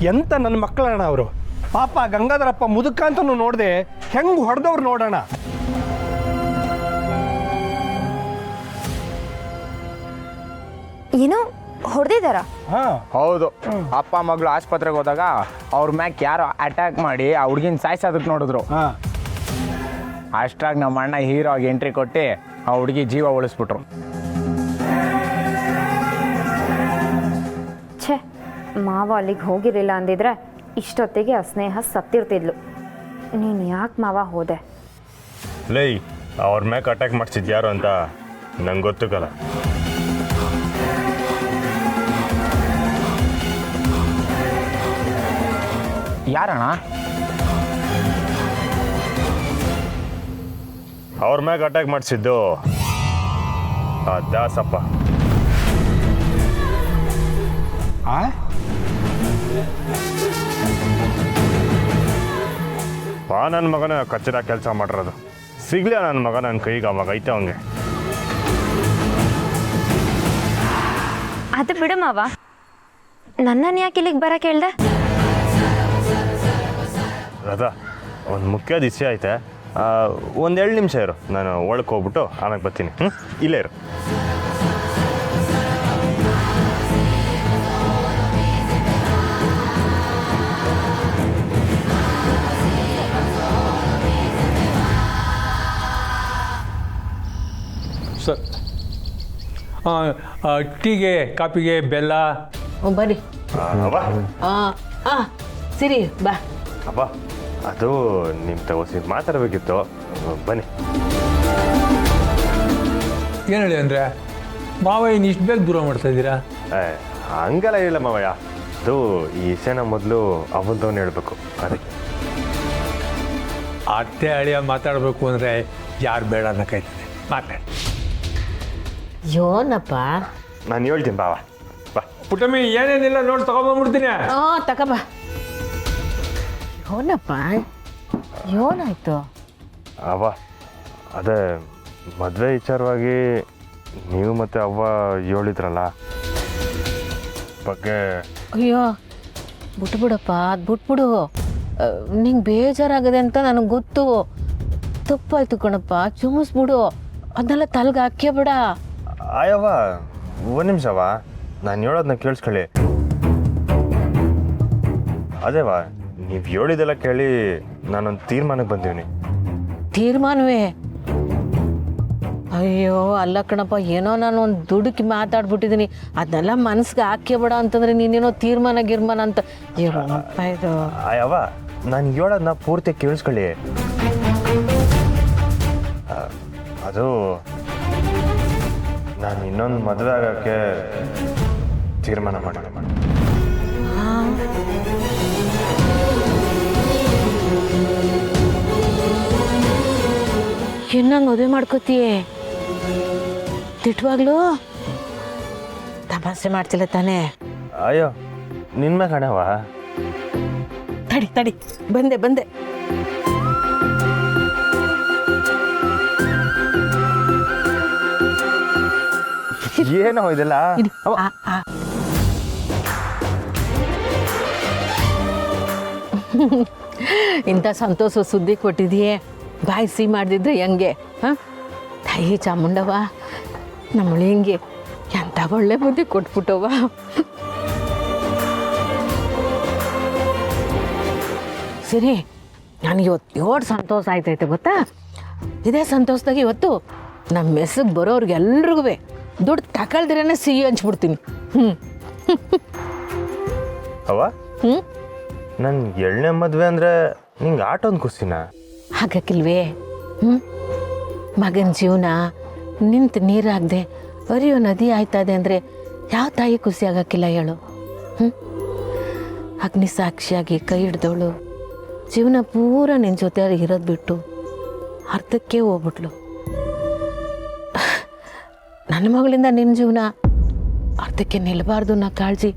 ಎಂತ ನನ್ನ ಮಕ್ಕಳಣ್ಣ ಅವರು. ಪಾಪ ಗಂಗಾಧರಪ್ಪ ಮುದುಕ ಅಂತನೂ ನೋಡಿದೆ, ಹೆಂಗೆ ಹೊಡೆದವ್ರು ನೋಡೋಣ. ಏನೋ ಹೊಡೆದಿದ್ದಾರ? ಹೌದು, ಅಪ್ಪ ಮಗಳು ಆಸ್ಪತ್ರೆಗೆ ಹೋದಾಗ ಅವ್ರ ಮ್ಯಾಕ್ ಯಾರೋ ಅಟ್ಯಾಕ್ ಮಾಡಿ ಆ ಹುಡುಗಿನ ಸಾಯಿಸೋದಕ್ಕೆ ನೋಡಿದ್ರು. ಅಷ್ಟ್ರಾಗ ನಮ್ಮ ಅಣ್ಣ ಹೀರೋ ಆಗಿ ಎಂಟ್ರಿ ಕೊಟ್ಟು ಆ ಹುಡುಗಿ ಜೀವ ಉಳಿಸ್ಬಿಟ್ರು. ಛೇ, ಮಾವ ಅಲ್ಲಿಗೆ ಹೋಗಿರಲಿಲ್ಲ ಅಂದಿದ್ರೆ ಇಷ್ಟೊತ್ತಿಗೆ ಆ ಸ್ನೇಹ ಸತ್ತಿರ್ತಿದ್ಲು. ನೀನು ಯಾಕೆ ಮಾವ ಹೋದೆ? ಲೈ, ಅವ್ರ ಮ್ಯಾಕ್ ಅಟ್ಯಾಕ್ ಮಾಡ್ಸಿದ್ ಯಾರು ಅಂತ ನಂಗೆ ಗೊತ್ತುಕಲ್ಲ. ಯಾರಣ್ಣ? ಅವ್ರ ಮ್ಯಾಗ ಅಟ್ಯಾಕ್ ಮಾಡಿಸಿದ್ದು ಆ ದಾಸಪ್ಪ. ನನ್ನ ಮಗನ ಕಚ್ಚಡ ಕೆಲಸ ಮಾಡಿರೋದು. ಸಿಗ್ಲಿಲ್ಲ ನನ್ನ ಮಗ ನನ್ನ ಕೈಗೆ, ಅವಾಗ ಐತೆ ಅವಂಗೆ. ಅದು ಬಿಡು ಮಾವ, ನನ್ನನ್ನು ಯಾಕೆ ಇಲ್ಲಿಗೆ ಬರಕ್ಕೆ ಹೇಳ್ದೆ? ಅದ ಒಂದು ಮುಖ್ಯದ ವಿಷಯ ಐತೆ. ಒಂದು 2 ನಿಮಿಷ ಇರು, ನಾನು ಒಳಗೆ ಹೋಗ್ಬಿಟ್ಟು ಆಮೇಲೆ ಬರ್ತೀನಿ. ಇಲ್ಲೇ ಇರು. ಸರ್, ಟೀಗೆ ಕಾಪಿಗೆ ಬೆಲ್ಲ. ಬರ್ರಿ. ಸಿರಿ ಬಾ. ಅಬ್ಬಾ, ಅದು ನಿಮ್ಮ ತಗೋಸಿ ಮಾತಾಡಬೇಕಿತ್ತು. ಬನ್ನಿ. ಏನು ಹೇಳಿ ಅಂದರೆ ಮಾವ ಇನ್ನು ಇಷ್ಟು ಬೇಗ ದೂರ ಮಾಡ್ತಾ ಇದ್ದೀರಾ? ಹಂಗೆಲ್ಲ ಇಲ್ಲ ಮಾವಯ್ಯ, ಅದು ಈ ವಿಷಯನ ಮೊದಲು ಅವಲ್ದವನು ಹೇಳ್ಬೇಕು. ಅದಕ್ಕೆ ಅತ್ತೆ ಅಳಿಯ ಮಾತಾಡಬೇಕು ಅಂದರೆ ಯಾರು ಬೇಡ ಅನ್ನೋಕ್ಕಾಯ್ತದೆ. ಮಾತಾಡಿ. ಯೋನಪ್ಪ, ನಾನು ಹೇಳ್ತೀನಿ ಬಾವ. ಬಾ ಪುಟ್ಟಮ್ಮಿ, ಏನೇನಿಲ್ಲ ನೋಡಿ ತಗೊಂಬಂದ್ಬಿಡ್ತೀನಿ. ತಗೋಬಾ. ಯೋನಪ್ಪ, ಏನಾಯ್ತು? ಅವ್ವ, ಅದೇ ಮದುವೆ ವಿಚಾರವಾಗಿ ನೀವು ಮತ್ತು ಅವ್ವ ಹೇಳಿದ್ರಲ್ಲ ಬಗ್ಗೆ. ಅಯ್ಯೋ ಬಿಟ್ಬಿಡಪ್ಪ, ಅದು ಬಿಟ್ಬಿಡು. ನಿಂಗೆ ಬೇಜಾರಾಗದೆ ಅಂತ ನನಗೆ ಗೊತ್ತು. ತಪ್ಪಾಯ್ತು ಕಣಪ್ಪ, ಕ್ಷಮಿಸ್ಬಿಡು. ಅದನ್ನೆಲ್ಲ ತಲೆಗೆ ಹಾಕೇ ಬಿಡ. ಆಯವ್ವ, ಒಂದು ನಿಮಿಷವ, ನಾನು ಹೇಳೋದನ್ನ ಕೇಳಿಸ್ಕೊಳ್ಳಿ. ಅದೇವಾ, ನೀವು ಹೇಳಿದೆಲ್ಲ ಕೇಳಿ ನಾನೊಂದು ತೀರ್ಮಾನಕ್ಕೆ ಬಂದೀನಿ. ತೀರ್ಮಾನವೇ? ಅಯ್ಯೋ ಅಲ್ಲ ಕಣಪ್ಪ, ಏನೋ ನಾನು ಒಂದು ದುಡುಕಿ ಮಾತಾಡ್ಬಿಟ್ಟಿದ್ದೀನಿ. ಅದನ್ನೆಲ್ಲ ಮನಸ್ಸಿಗೆ ಹಾಕೇ ಬೇಡ ಅಂತಂದ್ರೆ ನೀನೇನೋ ತೀರ್ಮಾನ ಗಿರ್ಮಾನ ಅಂತ. ಏನಪ್ಪ ಇದು? ಆಯವ್ವ, ನಾನು ಹೇಳೋದನ್ನ ಪೂರ್ತಿ ಕೇಳಿಸ್ಕೊಳ್ಳಿ. ಅದು ನಾನು ಇನ್ನೊಂದು ಮದುವೆ ಆಗೋಕ್ಕೆ ತೀರ್ಮಾನ ಮಾಡೋಣ. ಇನ್ನಂಗೆ ಮದುವೆ ಮಾಡ್ಕೋತೀಯೇ? ತಿಟ್ವಾಗ್ಲೂ ತಮಾಷೆ ಮಾಡ್ತಿಲ್ಲ ತಾನೇ? ಅಯ್ಯೋ, ನಿನ್ನೆ ಕಣವ. ತಡಿ ತಡಿ, ಬಂದೆ ಬಂದೆ. ಏನೋ ಇದೆಲ್ಲ? ಇಂಥ ಸಂತೋಷ ಸುದ್ದಿ ಕೊಟ್ಟಿದೆಯೇ, ಬಾಯಿ ಸಿಹಿ ಮಾಡಿದ್ರೆ ಹೆಂಗೆ? ಹಾಂ, ತಾಯಿ ಚಾಮುಂಡವ ನಮ್ಮಳಿ ಹಿಂಗೆ ಎಂಥ ಒಳ್ಳೆ ಬುದ್ಧಿ ಕೊಟ್ಬಿಟ್ಟವ. ಸರಿ, ನನಗೆ ಇವತ್ತು ಸಂತೋಷ ಆಯ್ತೈತೆ ಗೊತ್ತಾ? ಇದೇ ಸಂತೋಷದಾಗ ಇವತ್ತು ನಮ್ಮ ಮೆಸ್ಸಿಗೆ ಬರೋರ್ಗೆಲ್ರಿಗೂ ದುಡ್ಡು ತಗೊಳ್ದಿರೇನೆ ಸಿಹಿ ಹಂಚ್ಬಿಡ್ತೀನಿ. ಅವ, ನನ್ನ 2ನೇ ಮದುವೆ ಅಂದರೆ ನಿಂಗೆ ಆಟೊಂದು ಖುಷಿನ? ಹಾಗಕ್ಕಿಲ್ವೇ? ಮಗನ ಜೀವನ ನಿಂತು ನೀರಾಗದೆ ಹರಿಯೋ ನದಿ ಆಯ್ತದೆ ಅಂದರೆ ಯಾವ ತಾಯಿ ಖುಷಿ ಆಗಕ್ಕಿಲ್ಲ ಹೇಳು? ಅಗ್ನಿ ಸಾಕ್ಷಿಯಾಗಿ ಕೈ ಹಿಡ್ದವಳು ಜೀವನ ಪೂರ ನಿನ್ನ ಜೊತೆ ಇರೋದು ಬಿಟ್ಟು ಅರ್ಧಕ್ಕೆ ಹೋಗ್ಬಿಟ್ಲು. ನನ್ನ ಮಗಳಿಂದ ನಿನ್ನ ಜೀವನ ಅರ್ಧಕ್ಕೆ ನಿಲ್ಲಬಾರ್ದು ಅನ್ನೋ ಕಾಳಜಿ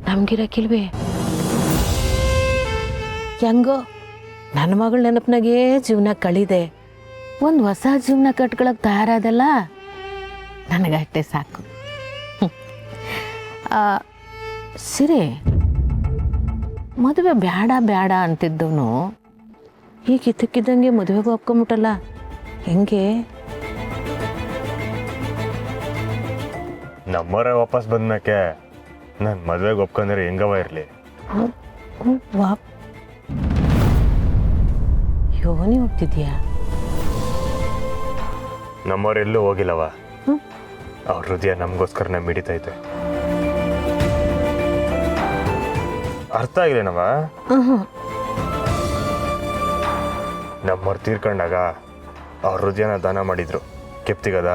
ನಮಗಿರಕ್ಕಿಲ್ವೇ? ಹೆಂಗೋ ನನ್ನ ಮಗಳ ನೆನಪಿನಾಗೇ ಜೀವನ ಕಳಿದೆ. ಒಂದು ಹೊಸ ಜೀವನ ಕಟ್ಕೊಳಕ್ಕೆ ತಯಾರಾದಲ್ಲ, ನನಗಷ್ಟೇ ಸಾಕು. ಸಿರಿ, ಮದುವೆ ಬೇಡ ಬೇಡ ಅಂತಿದ್ದವನು ಈಗ ಇದ್ದಕ್ಕಿದ್ದಂಗೆ ಮದುವೆಗೆ ಒಪ್ಕೊಂಬಿಟ್ಟಲ್ಲ, ಹೆಂಗೆ? ನಮ್ಮವರೇ ವಾಪಸ್ ಬಂದ್ಮೇಕೆ ನಾನು ಮದುವೆಗೆ ಒಪ್ಕೊಂಡ್ರೆ ಹೆಂಗವ ಇರಲಿ. ಯೋನಿ ಹೋಗ್ತಿದ್ಯಾ? ನಮ್ಮವರೆಲ್ಲೂ ಹೋಗಿಲ್ಲವ. ಅವ್ರ ಹೃದಯ ನಮಗೋಸ್ಕರನೇ ಮಿಡಿತೈತೆ. ಅರ್ಥ ಆಗಿಲ್ಲೇನವ? ನಮ್ಮವ್ರು ತೀರ್ಕೊಂಡಾಗ ಅವ್ರ ಹೃದಯನ ದಾನ ಮಾಡಿದ್ರು, ಕೆಪ್ತಿಗದ.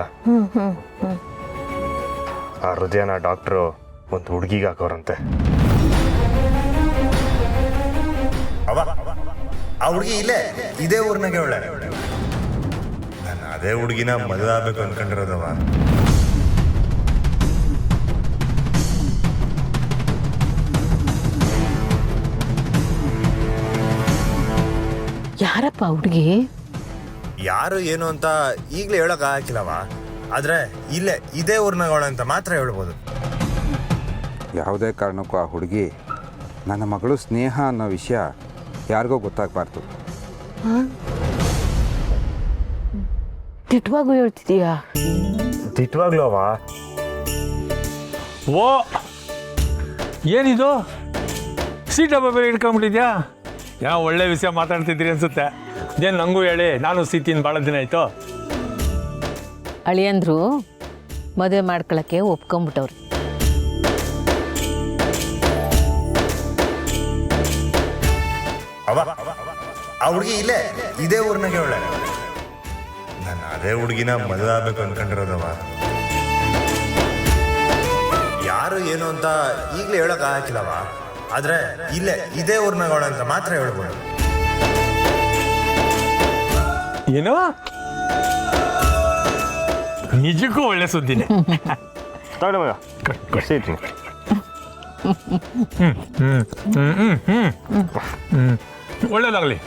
ಆ ಹೃದಯನ ಡಾಕ್ಟ್ರು ಒಂದು ಹುಡುಗಿಗೆ ಹಾಕೋರಂತೆ. ಆ ಹುಡುಗಿ ಇಲ್ಲೇ ಇದೇ ಊರ್ನಾಗೆ ಒಳ್ಳೆ. ನಾನು ಅದೇ ಹುಡುಗಿನ ಮದುವೆ ಆಗ್ಬೇಕು ಅನ್ಕೊಂಡಿರೋದವ. ಯಾರಪ್ಪ ಹುಡುಗಿ? ಯಾರು ಏನು ಅಂತ ಈಗಲೇ ಹೇಳಕ್ ಆಗಿಲ್ಲವ. ಆದ್ರೆ ಇಲ್ಲೇ ಇದೇ ಊರ್ನಾಗ ಅವಳ ಅಂತ ಮಾತ್ರ ಹೇಳ್ಬೋದು. ಯಾವುದೇ ಕಾರಣಕ್ಕೂ ಆ ಹುಡುಗಿ ನನ್ನ ಮಗಳು ಸ್ನೇಹ ಅನ್ನೋ ವಿಷಯ ಯಾರಿಗೂ ಗೊತ್ತಾಗಬಾರ್ದು. ತಿಟ್ವಾಗೂ ಹೇಳ್ತಿದೀಯಾ? ತಿಟ್ವಾಗ್ಲೂ ಅವ. ಓ, ಏನಿದು ಸೀಟಪ್ಪ ಬೇರೆ ಇಟ್ಕೊಂಡ್ಬಿಟ್ಟಿದ್ಯಾ? ಯಾವ ಒಳ್ಳೆ ವಿಷಯ ಮಾತಾಡ್ತಿದ್ರಿ ಅನ್ಸುತ್ತೆ. ಇದೇನು ನನಗೂ ಹೇಳಿ, ನಾನು ಸೀತಿನ ಭಾಳ ದಿನ ಆಯಿತು. ಅಳಿಯಂದ್ರು ಮದುವೆ ಮಾಡ್ಕೊಳಕ್ಕೆ ಒಪ್ಕೊಂಬಿಟ್ಟವ್ರು. ಆ ಹುಡುಗಿ ಇಲ್ಲೇ ಇದೇ ಊರ್ನಾಗೆ ಒಳ್ಳೆ. ನಾನು ಅದೇ ಹುಡುಗಿನ ಮದುವೆ ಆಗ್ಬೇಕು ಅನ್ಕೊಂಡಿರೋದವ. ಯಾರು ಏನು ಅಂತ ಈಗಲೇ ಹೇಳಕ್ ಆಗಿಲ್ಲವ. ಆದ್ರೆ ಇಲ್ಲೇ ಇದೇ ಊರ್ನಾಗ ಅವಳ ಅಂತ ಮಾತ್ರ ಹೇಳ್ಬೋದು. ಏನು? ನಿಜಕ್ಕೂ ಒಳ್ಳೆ ಸುದ್ದಿನೇ. ತಗೊಳ್ಳಿ ಮಗ, ಸೀಟ್ನಿ. ಒಳ್ಳೇದಾಗಲಿ.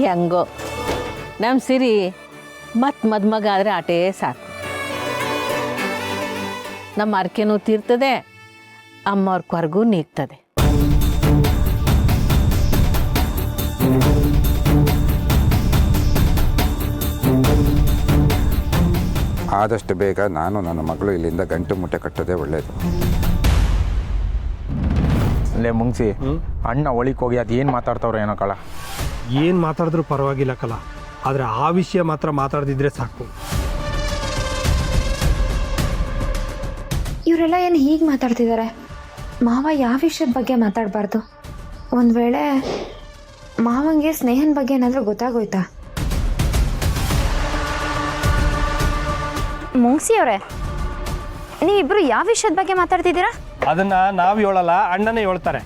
ಹೆಂಗೋ ನಮ್ಮ ಸಿರಿ ಮದುಮಗ ಆದರೆ ಆಟೇ ಸಾಕು. ನಮ್ಮ ಅರ್ಕೆನೂ ತೀರ್ತದೆ, ಅಮ್ಮವ್ರ ಕೊರಗೂ ನೀಗ್ತದೆ. ಆದಷ್ಟು ಬೇಗ ನಾನು ನನ್ನ ಮಗಳು ಇಲ್ಲಿಂದ ಗಂಟು ಮುಟ್ಟೆ ಕಟ್ಟೋದೇ ಒಳ್ಳೆಯದು. ಅಲ್ಲೇ ಮುಂಗ್ಸಿ, ಅಣ್ಣ ಒಳಿಕ್ ಹೋಗಿ ಅದು ಏನು ಮಾತಾಡ್ತಾವ್ರೆ ಏನೋ ಕಳ. ಏನು ಮಾತಾಡಿದ್ರೂ ಪರವಾಗಿಲ್ಲ ಕಲ, ಆದರೆ ಆ ವಿಷಯ ಮಾತ್ರ ಮಾತಾಡ್ದಿದ್ರೆ ಸಾಕು. ಇವರೆಲ್ಲ ಏನು ಹೀಗೆ ಮಾತಾಡ್ತಿದ್ದಾರೆ? ಮಾವ ಯಾವ ವಿಷಯದ ಬಗ್ಗೆ ಮಾತಾಡಬಾರ್ದು? ಒಂದು ವೇಳೆ ಮಾವಂಗೆ ಸ್ನೇಹನ ಬಗ್ಗೆ ಏನಾದರೂ ಗೊತ್ತಾಗೋಯ್ತಾ? ಮುಂಗ್ಸಿ ಅವರೇ, ನೀವಿಬ್ಬರು ಯಾವ ವಿಷಯದ ಬಗ್ಗೆ ಮಾತಾಡ್ತಿದ್ದೀರಾ? ಅದನ್ನು ನಾವು ಹೇಳಲ್ಲ, ಅಣ್ಣನೇ ಹೇಳ್ತಾರೆ.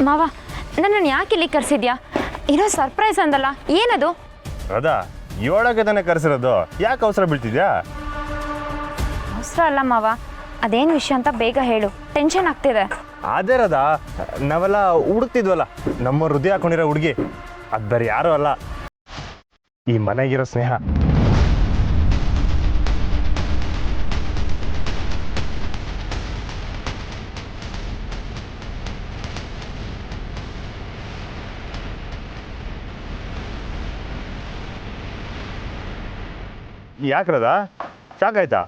ಮಾವ, ನನ್ನನ್ನು ಯಾಕೆ ಇಲ್ಲಿ ಕರೆಸಿದ್ಯಾ? ಇರೋ ಸರ್ಪ್ರೈಸ್ ಅಂದಲ್ಲ, ಏನದು? ಅದಾ ಏಳಕ್ಕೆ ತಾನೇ ಕರೆಸಿರೋದು, ಯಾಕೆ ಅವಸರ ಬೀಳ್ತಿದ್ಯಾ? ಅವಸರ ಅಲ್ಲ ಮಾವ, ಅದೇನು ವಿಷಯ ಅಂತ ಬೇಗ ಹೇಳು, ಟೆನ್ಷನ್ ಆಗ್ತಿದೆ. ಅದೇ ರದಾ, ನಾವೆಲ್ಲ ಹುಡುಕ್ತಿದ್ವಲ್ಲ ನಮ್ಮ ಹೃದಯ ಹಾಕೊಂಡಿರೋ ಹುಡುಗಿ, ಅದು ಬೇರೆ ಯಾರೂ ಅಲ್ಲ, ಈ ಮನೆಗಿರೋ ಸ್ನೇಹ. ಯಾಕ್ರದ ಶಾಕ್ ಆಯ್ತಾ?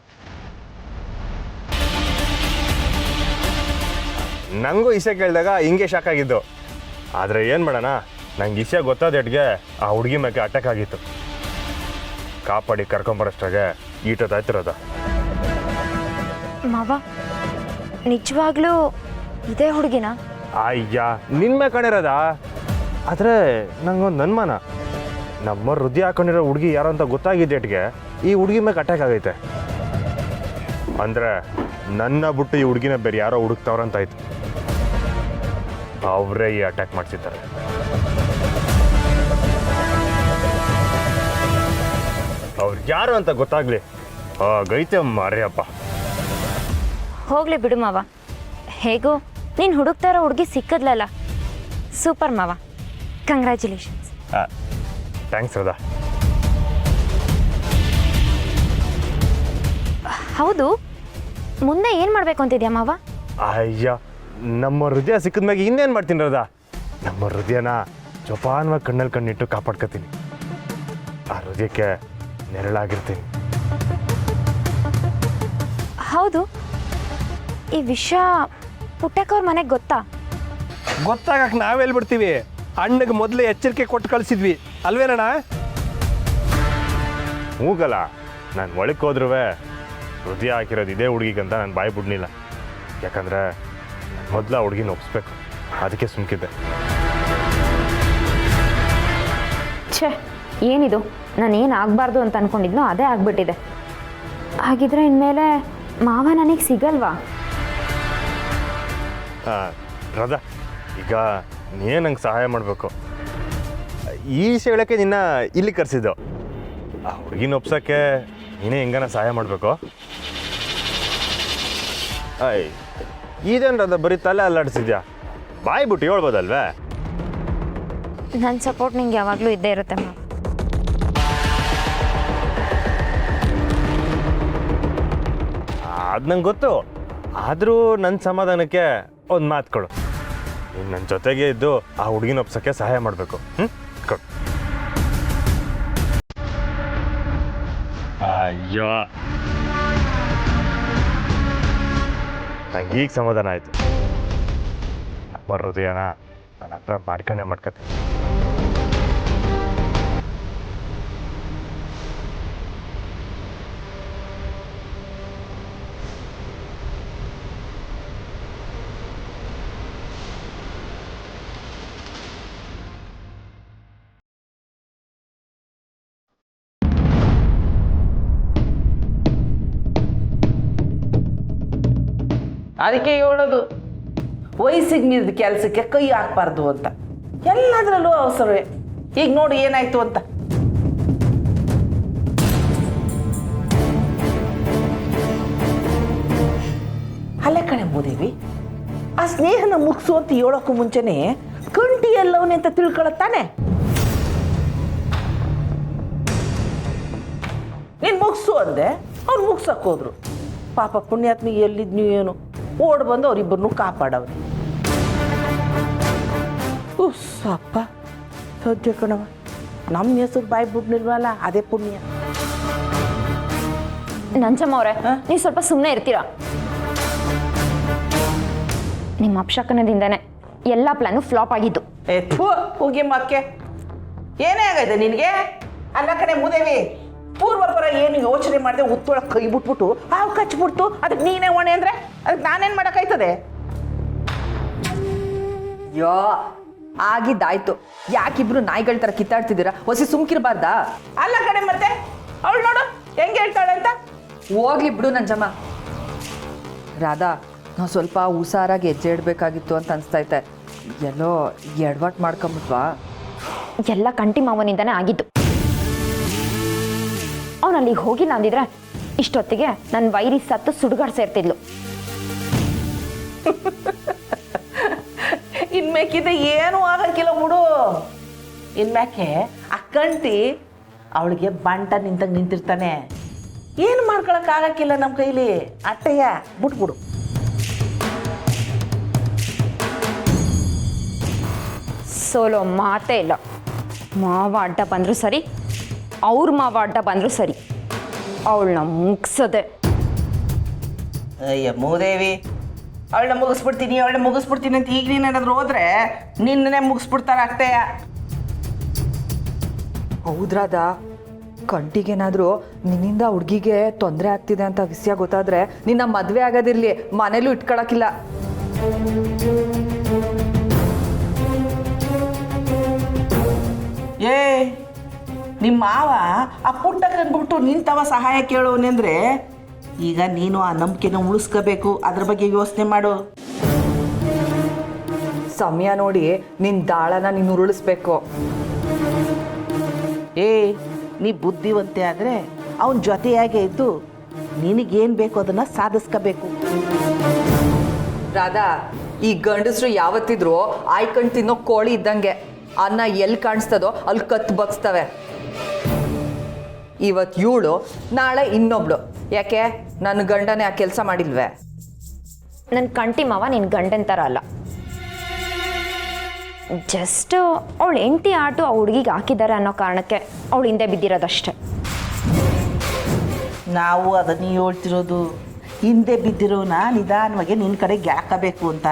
ನನಗೂ ಇಸೆ ಕೇಳಿದಾಗ ಹಿಂಗೆ ಶಾಕ್ ಆಗಿದ್ದು. ಆದರೆ ಏನು ಮಾಡೋಣ, ನಂಗೆ ಇಸೆ ಗೊತ್ತಾದೆಟ್ಗೆ ಆ ಹುಡುಗಿ ಮೇಲೆ ಅಟ್ಯಾಕ್ ಆಗಿತ್ತು. ಕಾಪಾಡಿ ಕರ್ಕೊಂಬರೋಷ್ಟಾಗೆ ಈಟೋದಾಯ್ತಿರೋದ. ಮಾವ, ನಿಜವಾಗ್ಲೂ ಇದೇ ಹುಡುಗಿನ? ಅಯ್ಯ, ನಿನ್ಮೆ ಕಣಿರೋದ. ಆದರೆ ನಂಗೊಂದು ಅನುಮಾನ, ನಮ್ಮ ಹೃದಯ ಹಾಕೊಂಡಿರೋ ಹುಡುಗಿ ಯಾರು ಅಂತ ಗೊತ್ತಾಗಿದ್ದೇಟ್ಗೆ ಈ ಹುಡುಗಿ ಮೇಲೆ ಅಟ್ಯಾಕ್ ಆಗೈತೆ. ಅಂದರೆ ನನ್ನ ಬಿಟ್ಟು ಈ ಹುಡುಗಿನ ಬೇರೆ ಯಾರೋ ಹುಡುಕ್ತಾವ್ರಂತಾಯ್ತು. ಅವರೇ ಈ ಅಟ್ಯಾಕ್ ಮಾಡ್ತಿದ್ದಾರೆ. ಅವ್ರು ಯಾರು ಅಂತ ಗೊತ್ತಾಗ್ಲಿ, ಆಗೈತೆ ಮಾರ್ಯಪ್ಪ. ಹೋಗ್ಲಿ ಬಿಡು ಮಾವ, ಹೇಗೋ ನೀನು ಹುಡುಕ್ತಾ ಇರೋ ಹುಡುಗಿ ಸಿಕ್ಕದ್ಲಲ್ಲ, ಸೂಪರ್ ಮಾವ, ಕಂಗ್ರ್ಯಾಚುಲೇಷನ್ಸ್. ಥ್ಯಾಂಕ್ಸ್ ರದಾ. ಹೌದು, ಮುಂದೆ ಏನು ಮಾಡಬೇಕು ಅಂತಿದ್ಯಾ ಮಾವ? ಅಯ್ಯ, ನಮ್ಮ ಹೃದಯ ಸಿಕ್ಕಿದ ಮ್ಯಾಗ ಇನ್ನೇನು ಮಾಡ್ತೀನಿ ರಾಧಾ? ನಮ್ಮ ಹೃದಯನ ಜೋಪಾನವಾಗಿ ಕಣ್ಣಲ್ಲಿ ಕಣ್ಣಿಟ್ಟು ಕಾಪಾಡ್ಕೊತೀನಿ. ಆ ಹೃದಯಕ್ಕೆ ನೆರಳಾಗಿರ್ತೀನಿ. ಹೌದು, ಈ ವಿಷಯ ಪುಟ್ಟಕ್ಕವ್ರ ಮನೆಗೆ ಗೊತ್ತಾ? ಗೊತ್ತಾಗಕ್ಕೆ ನಾವೆಲ್ಲಿ ಬಿಡ್ತೀವಿ? ಅಣ್ಣಗೆ ಮೊದಲೇ ಎಚ್ಚರಿಕೆ ಕೊಟ್ಟು ಕಳಿಸಿದ್ವಿ ಅಲ್ವೇನಣ್ಣ? ಮೂಗಲ್ಲ, ನಾನು ಒಳಕ್ಕೆ ಹೋದ್ರೂ ಹೃದಯ ಹಾಕಿರೋದು ಇದೇ ಹುಡುಗಿಗಂತ ನಾನು ಬಾಯಿ ಬಿಡ್ನಿಲ್ಲ. ಯಾಕಂದರೆ ಮೊದಲು ಆ ಹುಡುಗಿನ ಒಪ್ಪಿಸ್ಬೇಕು, ಅದಕ್ಕೆ ಸುಮ್ಕಿದ್ದೆ. ಛೇ, ಏನಿದು? ನಾನು ಏನು ಆಗಬಾರ್ದು ಅಂತ ಅಂದ್ಕೊಂಡಿದ್ನೋ ಅದೇ ಆಗ್ಬಿಟ್ಟಿದೆ. ಹಾಗಿದ್ರೆ ಇನ್ಮೇಲೆ ಮಾವ ನನಗೆ ಸಿಗಲ್ವಾ? ರಾಧಾ, ಈಗ ನೀನೇ ನಂಗೆ ಸಹಾಯ ಮಾಡಬೇಕು. ಈ ವಿಷಯ ಹೇಳೋಕ್ಕೆ ನಿನ್ನ ಇಲ್ಲಿ ಕರೆಸಿದ್ದು. ಆ ಹುಡುಗಿನ ಒಪ್ಸೋಕ್ಕೆ ನೀನೇ ಹೆಂಗನ ಸಹಾಯ ಮಾಡಬೇಕು. ಅಯ್ಯ, ಇದೇನು ರಾಧಾ ಬರೀ ತಲೆ ಅಲ್ಲಾಡಿಸಿದ್ಯಾ? ಬಾಯಿ ಬಿಟ್ಟು ಹೇಳ್ಬೋದಲ್ವೇ? ನನ್ನ ಸಪೋರ್ಟ್ ನಿಂಗೆ ಯಾವಾಗಲೂ ಇದ್ದೇ ಇರುತ್ತೆ ಮಾವ. ಅದು ನಂಗೆ ಗೊತ್ತು. ಆದರೂ ನನ್ನ ಸಮಾಧಾನಕ್ಕೆ ಒಂದು ಮಾತು ಕೊಡು. ನೀನು ನನ್ನ ಜೊತೆಗೆ ಇದ್ದು ಆ ಹುಡುಗಿನ ಒಪ್ಸೋಕ್ಕೆ ಸಹಾಯ ಮಾಡಬೇಕು. ಕೊಡು. ಅಯ್ಯೋ, ನಂಗೆ ಈಗ ಸಮಾಧಾನ ಆಯಿತು. ನಮ್ಮ ಹೃದಯನ ನನ್ನ ಹತ್ರ ಮಾಡ್ಕೊತೀನಿ. ಅದಕ್ಕೆ ಹೇಳೋದು, ವಯಸ್ಸಿಗೆ ಮೀರಿದ ಕೆಲಸಕ್ಕೆ ಕೈ ಹಾಕ್ಬಾರ್ದು ಅಂತ. ಎಲ್ಲದರಲ್ಲೂ ಅವಸರವೇ. ಈಗ ನೋಡಿ ಏನಾಯ್ತು ಅಂತ. ಅಲ್ಲೇ ಕಣೆ ಮೂದೇವಿ, ಆ ಸ್ನೇಹನ ಮುಗಿಸು ಅಂತ ಹೇಳೋಕ್ಕೂ ಮುಂಚೆನೆ ಕಂಟಿ ಎಲ್ಲವನೇ ಅಂತ ತಿಳ್ಕೊಳತ್ತಾನೆ. ನೀನು ಮುಗಿಸು ಅಂದೆ, ಅವ್ರು ಮುಗ್ಸಕ್ಕೆ ಹೋದ್ರು. ಪಾಪ ಪುಣ್ಯಾತ್ಮ ಎಲ್ಲಿದ್ನು ಏನು ಓಡ್ ಬಂದು ಅವರಿಬ್ಬರನ್ನು ಕಾಪಾಡವ್ರಿ. ಸಪ್ಪ ಸದ್ಯ ಕಣವ, ನಮ್ಮ ಹೆಸರು ಬಾಯಿ ಬಿಡ್ನಿಲ್ವಲ್ಲ, ಅದೇ ಪುಣ್ಯ. ನಂಜಮ್ಮ ಅವರೇ, ನೀವು ಸ್ವಲ್ಪ ಸುಮ್ಮನೆ ಇರ್ತೀರಾ? ನಿಮ್ಮ ಅಪಶಕನದಿಂದನೇ ಎಲ್ಲ ಪ್ಲಾನು ಫ್ಲಾಪ್ ಆಗಿದ್ದು. ಹೋಗಿ ಮಕ್ಕೆ ಏನೇ ಆಗೈತೆ ನಿನಗೆ? ಅಲ್ಲ ಕಣೆ ಮೂದೇವಿ, ಪೂರ್ವಪರ ಏನು ಯೋಚನೆ ಮಾಡಿದೆ ಉತ್ತೊಳಗೆ ಕೈ ಬಿಟ್ಬಿಟ್ಟು ಹಾವು ಕಚ್ಬಿಡ್ತು, ಅದಕ್ಕೆ ನೀನೇ ಹೊಣೆ ಅಂದರೆ ಅದಕ್ಕೆ ನಾನೇನು ಮಾಡೋಕ್ಕಾಯ್ತದೆ? ಯೋ, ಆಗಿದ್ದಾಯ್ತು. ಯಾಕಿಬ್ರು ನಾಯಿಗಳ ಥರ ಕಿತ್ತಾಡ್ತಿದ್ದೀರಾ? ಹೊಸಿ ಸುಮ್ಕಿರ್ಬಾರ್ದಾ? ಅಲ್ಲ ಕಣೆ, ಮತ್ತೆ ಅವಳು ನೋಡು ಹೆಂಗೆ ಹೇಳ್ತಾಳೆ ಅಂತ. ಹೋಗ್ಲಿ ಬಿಡು ನಂಜಮ್ಮ. ರಾಧಾ, ನಾವು ಸ್ವಲ್ಪ ಹುಷಾರಾಗಿ ಹೆಜ್ಜೆ ಇಡಬೇಕಾಗಿತ್ತು ಅಂತ ಅನಿಸ್ತೈತೆ. ಎಲ್ಲೋ ಎಡವಟ್ ಮಾಡ್ಕೊಂಬಿಟ್ವಾ? ಎಲ್ಲ ಕಂಟಿ ಮಾವನಿಂದನೇ ಆಗಿದ್ದು. ಅವನು ಅಲ್ಲಿಗೆ ಹೋಗಿಲ್ಲ ಅಂದಿದ್ರೆ ಇಷ್ಟೊತ್ತಿಗೆ ನನ್ನ ವೈರಿ ಸತ್ತು ಸುಡುಗಾಡ್ ಸೇರ್ತಿದ್ಲು. ಇನ್ಮೇಕಿದೆ ಏನೂ ಆಗಕ್ಕಿಲ್ಲ ಬಿಡು. ಇನ್ಮ್ಯಾಕೆ ಆ ಕಂಟಿ ಅವಳಿಗೆ ಬಂಟ ನಿಂತಂಗೆ ನಿಂತಿರ್ತಾನೆ. ಏನು ಮಾಡ್ಕೊಳಕ್ಕಾಗಕ್ಕಿಲ್ಲ ನಮ್ಮ ಕೈಲಿ. ಅಟ್ಟೆಯ ಬಿಟ್ಬಿಡು. ಸೋಲೋ ಮಾತೇ ಇಲ್ಲ. ಮಾವ ಅಡ್ಡ ಬಂದರೂ ಸರಿ, ಅವ್ರ ಮಾವ ಅಡ್ಡ ಬಂದರೂ ಸರಿ, ಅವಳನ್ನ ಮುಗ್ಸದೆ. ಅಯ್ಯ ಮೂದೇವಿ, ಅವಳನ್ನ ಮುಗಿಸ್ಬಿಡ್ತೀನಿ ಅಂತ ಈಗ ನೀನೇನಾದ್ರು ಹೋದ್ರೆ ನಿನ್ನೆ ಮುಗಿಸ್ಬಿಡ್ತಾರೆ ಅಟ್ಟೆಯ. ಹೌದ್ರಾದ, ಕಂಟಿಗೇನಾದರೂ ನಿನ್ನಿಂದ ಹುಡುಗಿಗೆ ತೊಂದರೆ ಆಗ್ತಿದೆ ಅಂತ ವಿಷಯ ಗೊತ್ತಾದ್ರೆ ನಿನ್ನ ಮದುವೆ ಆಗೋದಿರ್ಲಿ, ಮನೇಲೂ ಇಟ್ಕೊಳಕ್ಕಿಲ್ಲ. ಏ, ನಿಮ್ಮ ಮಾವ ಆ ಪುಟ್ಟ ಕಂಡ್ಬಿಟ್ಟು ನಿಂತವ ಸಹಾಯ ಕೇಳೋನೆ ಅಂದರೆ ಈಗ ನೀನು ಆ ನಂಬಿಕೆನ ಉಳಿಸ್ಕೋಬೇಕು. ಅದ್ರ ಬಗ್ಗೆ ಯೋಚನೆ ಮಾಡು. ಸಮಯ ನೋಡಿ ನಿನ್ನ ದಾಳನ ನೀನು ಉರುಳಿಸ್ಬೇಕು. ಏ, ನೀ ಬುದ್ಧಿವಂತೆ ಆದರೆ ಅವನ ಜೊತೆಯಾಗೆ ಇದ್ದು ನಿನಗೇನು ಬೇಕು ಅದನ್ನು ಸಾಧಿಸ್ಕೋಬೇಕು. ರಾಧಾ, ಈ ಗಂಡಸರು ಯಾವತ್ತಿದ್ರು ಆಯ್ಕೊಂಡು ತಿನ್ನೋ ಕೋಳಿ ಇದ್ದಂಗೆ. ಅನ್ನ ಎಲ್ಲಿ ಕಾಣಿಸ್ತದೋ ಅಲ್ಲಿ ಕತ್ತು ಬಗ್ಸ್ತವೆ. ಇವತ್ತು ಇವಳು, ನಾಳೆ ಇನ್ನೊಬ್ಳು. ಯಾಕೆ ನನ್ನ ಗಂಡನೇ ಆ ಕೆಲಸ ಮಾಡಿಲ್ವೇ? ನನ್ನ ಕಂಟಿ ಮಾವ ನಿನ್ನ ಗಂಡನ ಥರ ಅಲ್ಲ. ಜಸ್ಟ್ ಅವಳು ಹೆಂಡತಿ ಆಟು ಆ ಹುಡುಗಿಗೆ ಹಾಕಿದ್ದಾರೆ ಅನ್ನೋ ಕಾರಣಕ್ಕೆ ಅವಳು ಹಿಂದೆ ಬಿದ್ದಿರೋದಷ್ಟೆ. ನಾವು ಅದನ್ನ ಹೇಳ್ತಿರೋದು, ಹಿಂದೆ ಬಿದ್ದಿರೋನ ನಿಧಾನವಾಗಿ ನಿನ್ನ ಕಡೆಗೆ ಯಾಕಬೇಕು ಅಂತ.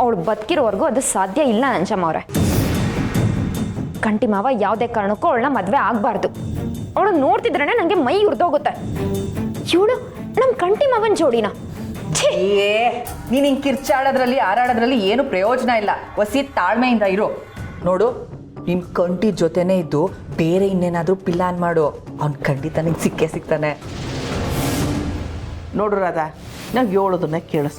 ಅವಳು ಬದುಕಿರೋವರೆಗೂ ಅದು ಸಾಧ್ಯ ಇಲ್ಲ ನಂಜಮ್ಮ ಅವರೇ. ಕಂಟಿ ಮಾವ ಯಾವುದೇ ಕಾರಣಕ್ಕೂ ಅವಳನ್ನ ಮದುವೆ ಆಗಬಾರ್ದು. ಅವಳು ನೋಡ್ತಿದ್ರೇ ನನಗೆ ಮೈ ಉರಿದೋಗುತ್ತೆ. ಇವಳು ನಮ್ಮ ಕಂಟಿ ಮಾವನ ಜೋಡಿನ. ಏ ನೀನು ಹಿಂಗೆ ಕಿರ್ಚಾಡೋದ್ರಲ್ಲಿ ಹಾರಾಡೋದ್ರಲ್ಲಿ ಏನು ಪ್ರಯೋಜನ ಇಲ್ಲ. ಒಸಿ ತಾಳ್ಮೆಯಿಂದ ಇರು. ನೋಡು, ನಿಮ್ಮ ಕಂಟಿ ಜೊತೆನೇ ಇದ್ದು ಬೇರೆ ಇನ್ನೇನಾದರೂ ಪ್ಲಾನ್ ಮಾಡು, ಅವ್ನು ಖಂಡಿತ ನಿಂಗೆ ಸಿಕ್ಕೇ ಸಿಗ್ತಾನೆ. ನೋಡು ರಾಧಾ, ನಾವು ಹೇಳೋದನ್ನ ಕೇಳಿಸ್.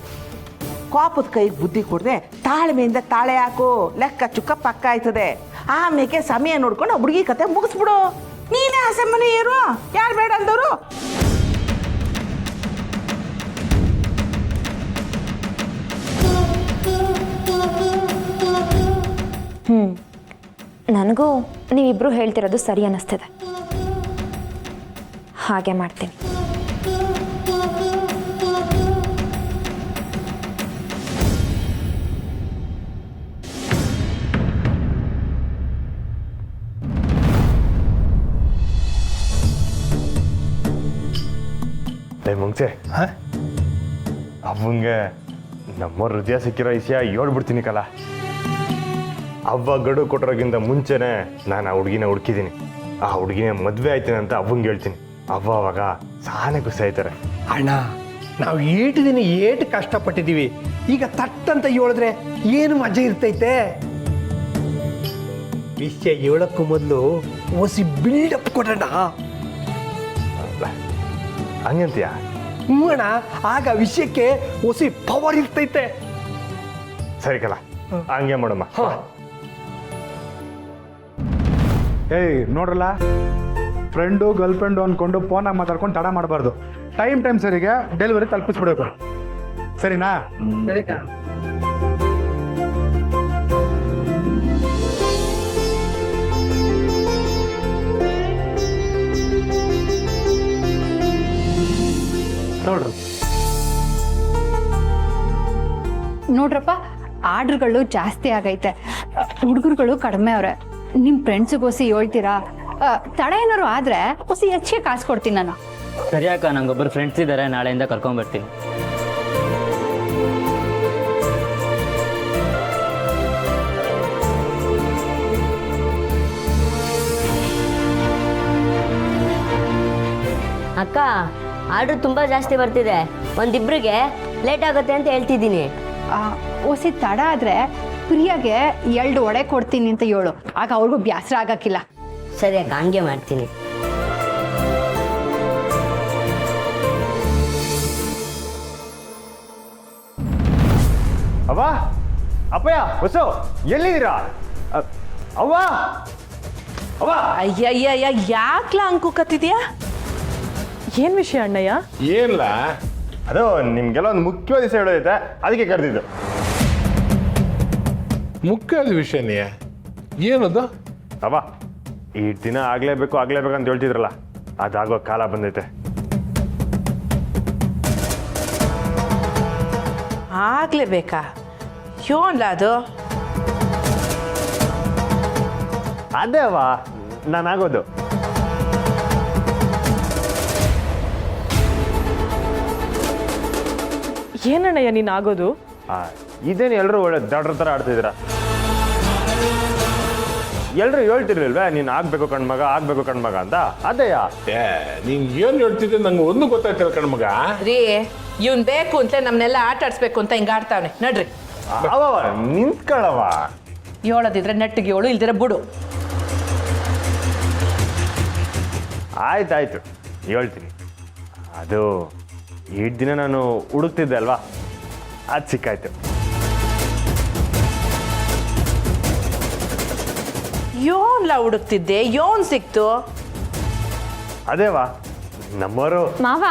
ಕೋಪದ ಕೈಗೆ ಬುದ್ಧಿ ಕೊಡದೆ ತಾಳ್ಮೆಯಿಂದ ತಾಳೆ ಹಾಕು. ಲೆಕ್ಕ ಚುಕ್ಕ ಪಕ್ಕ ಆಯ್ತದೆ. ಆಮೇಲೆ ಸಮಯ ನೋಡ್ಕೊಂಡು ಆ ಹುಡುಗಿ ಕತೆ ಮುಗಿಸ್ಬಿಡು. ನೀನೇ ಆಸೆ ಮನೆ ಏರು, ಯಾರು ಬೇಡ ಅಂದವರು. ನನಗೂ ನೀವಿಬ್ರು ಹೇಳ್ತಿರೋದು ಸರಿ ಅನ್ನಿಸ್ತಿದೆ. ಹಾಗೆ ಮಾಡ್ತೀನಿ. ಮುಂಚೆ ಅವಂಗೆ ನಮ್ಮ ಹೃದಯ ಸಿಕ್ಕಿರೋ ವಿಷಯ ಹೇಳ್ಬಿಡ್ತೀನಿ ಕಲ. ಅವ್ವ ಗಡು ಕೊಟ್ಟರೋಗಿಂತ ಮುಂಚೆನೆ ನಾನು ಆ ಹುಡುಗಿನ ಹುಡುಕಿದ್ದೀನಿ. ಆ ಹುಡುಗಿನ ಮದುವೆ ಆಯ್ತೀನಿ ಅಂತ ಅವಂಗೆ ಹೇಳ್ತೀನಿ. ಅವ್ವ ಅವಾಗ ಸಾನೆ ಖುಷಿ ಆಯ್ತಾರೆ. ಅಣ್ಣ, ನಾವು ಏಟು ದಿನ ಏಟು ಕಷ್ಟಪಟ್ಟಿದ್ದೀವಿ. ಈಗ ತಟ್ಟಂತ ಹೇಳಿದ್ರೆ ಏನು ಮಜಾ ಇರ್ತೈತೆ? ವಿಷಯ ಹೇಳಕ್ಕೂ ಮೊದಲು ಒಸಿ ಬಿಲ್ಡಪ್ ಕೊಡೋಣ. ಹಂಗಂತೀಯ? ಅಣ್ಣ, ಆಗ ವಿಷಯಕ್ಕೆ ಒಸಿ ಪವರ್ ಇರ್ತೈತೆ. ಸರಿ ಕಲ, ಹಂಗೆ ಮಾಡಮ್ಮ. ಏಯ್ ನೋಡ್ರಲ್ಲ, ಫ್ರೆಂಡು ಗರ್ಲ್ ಫ್ರೆಂಡು ಅಂದ್ಕೊಂಡು ಫೋನಾಗಿ ಮಾತಾಡ್ಕೊಂಡು ತಡ ಮಾಡಬಾರ್ದು. ಟೈಮ್ ಸರಿಗೆ ಡೆಲಿವರಿ ತಲುಪಿಸ್ಬಿಡ್ಬೇಕು. ಸರಿನಾ? ನೋಡ್ರಪ್ಪ, ಆರ್ಡ್ರ್ಗಳು ಜಾಸ್ತಿ ಆಗೈತೆ, ಹುಡುಗರುಗಳು ಕಡಿಮೆ ಅವ್ರೆ. ನಿಮ್ಮ ಫ್ರೆಂಡ್ಸಿಗೋಸಿ ಹೇಳ್ತೀರಾ? ತಡ ಏನಾರು ಆದರೆ ಹೊಸಿ ಹೆಚ್ಚಿಗೆ ಕಾಸು ಕೊಡ್ತೀನಿ ನಾನು. ಸರಿ ಅಕ್ಕ, ನಂಗೊಬ್ಬರು ಫ್ರೆಂಡ್ಸ್ ಇದ್ದಾರೆ, ನಾಳೆಯಿಂದ ಕರ್ಕೊಂಡ್ಬರ್ತೀನಿ. ಅಕ್ಕ, ಆರ್ಡ್ರ್ ತುಂಬ ಜಾಸ್ತಿ ಬರ್ತಿದೆ, ಒಂದಿಬ್ರಿಗೆ ಲೇಟ್ ಆಗುತ್ತೆ ಅಂತ ಹೇಳ್ತಿದ್ದೀನಿ. ಹೊಸಿ ತಡ ಆದರೆ ಪ್ರಿಯಾಗೆ 2 ವಡೆ ಕೊಡ್ತೀನಿ ಅಂತ ಹೇಳು, ಆಗ ಅವ್ರಿಗೂ ಬೇಸರ ಆಗಕ್ಕಿಲ್ಲ. ಸರಿ ಅಕ್ಕ, ಹಂಗೆ ಮಾಡ್ತೀನಿ. ಅವ್ವ, ಅಪ್ಪಯ್ಯ, ಹೊಸು ಎಲ್ಲಿದ್ದೀರಾ? ಅವ್ವ ಅವ್ವ. ಅಯ್ಯಯ್ಯ, ಯಾಕ್ಲ ಅಂಕುಕತ್ತಿದ್ಯಾ? ಏನು ವಿಷಯ ಅಣ್ಣಯ್ಯ? ಏನಿಲ್ಲ, ಅದು ನಿಮ್ಗೆಲ್ಲ ಒಂದು ಮುಖ್ಯವಾದ ವಿಷಯ ಹೇಳೋದೈತೆ, ಅದಕ್ಕೆ ಕರೆದಿದ್ದು. ಮುಖ್ಯವಾದ ವಿಷಯನೇ ಏನದು? ಅವ್ವ, ಈ ದಿನ ಆಗ್ಲೇಬೇಕು ಅಂತ ಹೇಳ್ತಿದ್ರಲ್ಲ, ಅದಾಗೋ ಕಾಲ ಬಂದೈತೆ. ಆಗ್ಲೇಬೇಕಾ? ಯೋನ್ಲ ಅದು? ಅದೇ ಅವ್ವ, ನಾನಾಗೋದು. ಏನಣ್ಣಯ್ಯ ನೀನು ಆಗೋದು? ಇದೇನು ಎಲ್ಲರೂ ಒಳ್ಳೆ ದಡ್ರ ಥರ ಆಡ್ತಿದ್ದೀರಾ? ಎಲ್ಲರೂ ಹೇಳ್ತಿರ್ಲಿಲ್ವೇ ನೀನು ಆಗ್ಬೇಕು ಕಣ್ಮಗ ಅಂತ? ಅದೇಯಾ ನಿಂಗೆ ಏನು ಹೇಳ್ತಿದ್ದೆ ನಂಗೆ ಒಂದು ಗೊತ್ತಾಯ್ತಲ್ಲ ಕಣ್ಮಗ. ರೀ, ಇವನ್ ಬೇಕು ಅಂತ ನಮ್ಮನ್ನೆಲ್ಲ ಆಟ ಆಡ್ಸ್ಬೇಕು ಅಂತ ಹಿಂಗೆ ಆಡ್ತಾವನೆ. ನಡ್ರಿ ಅವವ ನಿಂತ್ಕೊಳ್ಳವ. ಹೇಳೋದಿದ್ರೆ ನೆಟ್ಟಿಗೆ ಹೇಳು, ಇಲ್ದಿರ ಬಿಡು. ಆಯ್ತಾಯ್ತು, ಹೇಳ್ತೀನಿ. ಅದು ಈ ದಿನ ನಾನು ಹುಡುಕ್ತಿದ್ದೆ ಅಲ್ವಾ, ಅದು ಸಿಕ್ಕಾಯ್ತು. ಯೋನ್ಲ ಹುಡುಕ್ತಿದ್ದೆ, ಯೋನ್ ಸಿಕ್ತು? ಅದೇವಾ ನಮ್ಮವರು. ಮಾವ,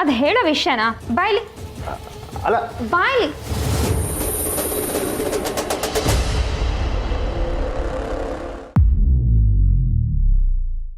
ಅದು ಹೇಳೋ ವಿಷಯನಾ? ಬಾಯ್ಲಿ ಅಲ್ಲ ಬಾಯ್ಲಿ.